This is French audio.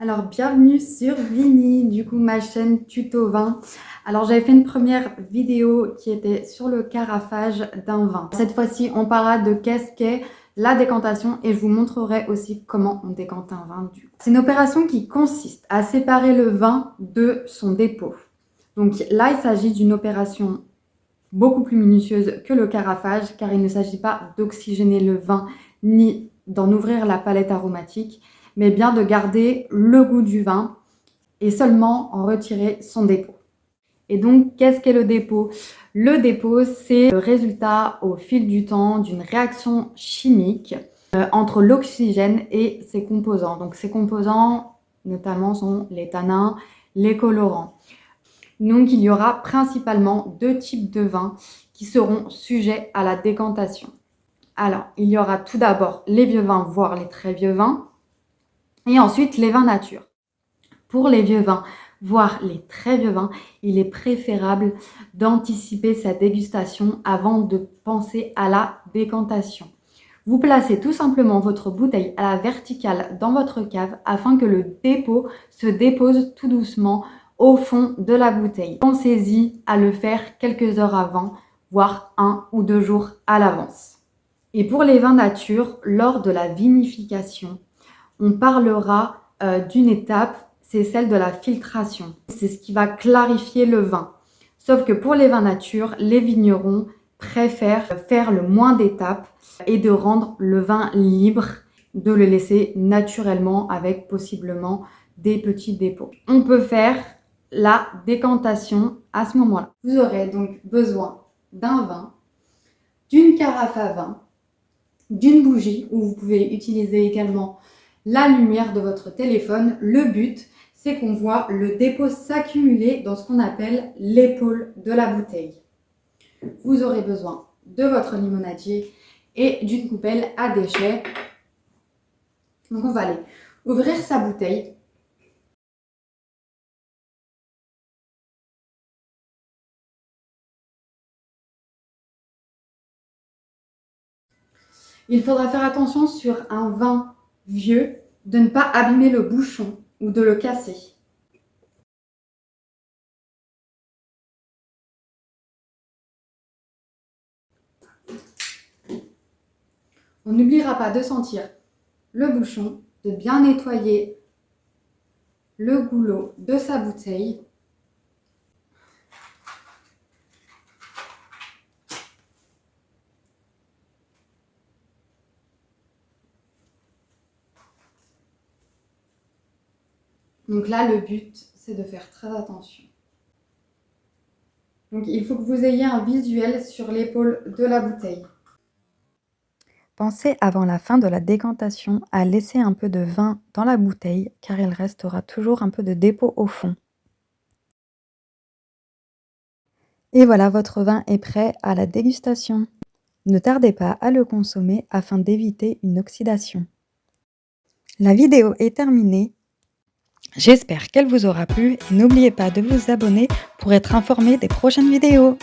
Alors, bienvenue sur Vini, du coup, ma chaîne Tuto Vin. Alors, j'avais fait une première vidéo qui était sur le carafage d'un vin. Cette fois-ci, on parlera de qu'est-ce qu'est la décantation et je vous montrerai aussi comment on décante un vin du coup. C'est une opération qui consiste à séparer le vin de son dépôt. Donc là, il s'agit d'une opération beaucoup plus minutieuse que le carafage car il ne s'agit pas d'oxygéner le vin ni d'en ouvrir la palette aromatique, mais bien de garder le goût du vin et seulement en retirer son dépôt. Et donc, qu'est-ce qu'est le dépôt? Le dépôt, c'est le résultat au fil du temps d'une réaction chimique entre l'oxygène et ses composants. Donc, ces composants, notamment, sont les tanins, les colorants. Donc, il y aura principalement deux types de vins qui seront sujets à la décantation. Alors, il y aura tout d'abord les vieux vins, voire les très vieux vins, et ensuite les vins nature. Pour les vieux vins, voire les très vieux vins, il est préférable d'anticiper sa dégustation avant de penser à la décantation. Vous placez tout simplement votre bouteille à la verticale dans votre cave afin que le dépôt se dépose tout doucement au fond de la bouteille. Pensez-y à le faire quelques heures avant, voire 1 ou 2 jours à l'avance. Et pour les vins nature, lors de la vinification, on parlera d'une étape, c'est celle de la filtration. C'est ce qui va clarifier le vin. Sauf que pour les vins nature, les vignerons préfèrent faire le moins d'étapes et de rendre le vin libre, de le laisser naturellement avec possiblement des petits dépôts. On peut faire la décantation à ce moment-là. Vous aurez donc besoin d'un vin, d'une carafe à vin, d'une bougie, où vous pouvez utiliser également la lumière de votre téléphone. Le but, c'est qu'on voit le dépôt s'accumuler dans ce qu'on appelle l'épaule de la bouteille. Vous aurez besoin de votre limonadier et d'une coupelle à déchets. Donc on va aller ouvrir sa bouteille. Il faudra faire attention sur un vin vieux de ne pas abîmer le bouchon ou de le casser. On n'oubliera pas de sentir le bouchon, de bien nettoyer le goulot de sa bouteille. Donc là, le but, c'est de faire très attention. Donc il faut que vous ayez un visuel sur l'épaule de la bouteille. Pensez avant la fin de la décantation à laisser un peu de vin dans la bouteille car il restera toujours un peu de dépôt au fond. Et voilà, votre vin est prêt à la dégustation. Ne tardez pas à le consommer afin d'éviter une oxydation. La vidéo est terminée. J'espère qu'elle vous aura plu et n'oubliez pas de vous abonner pour être informé des prochaines vidéos.